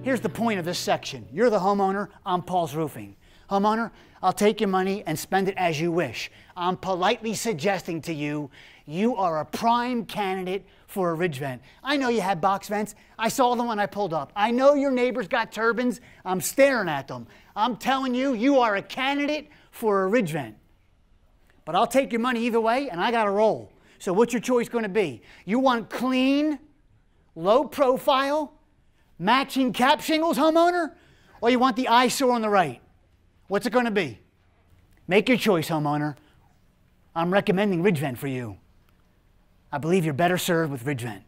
Here's the point of this section. You're the homeowner, I'm Paul's Roofing. Homeowner, I'll take your money and spend it as you wish. I'm politely suggesting to you, you are a prime candidate for a ridge vent. I know you had box vents. I saw them when I pulled up. I know your neighbors got turbines. I'm staring at them. I'm telling you, you are a candidate for a ridge vent. But I'll take your money either way, and I got to roll. So what's your choice going to be? You want clean, low profile, matching cap shingles, homeowner? Or you want the eyesore on the right? What's it going to be? Make your choice, homeowner. I'm recommending ridge vent for you. I believe you're better served with ridge vent.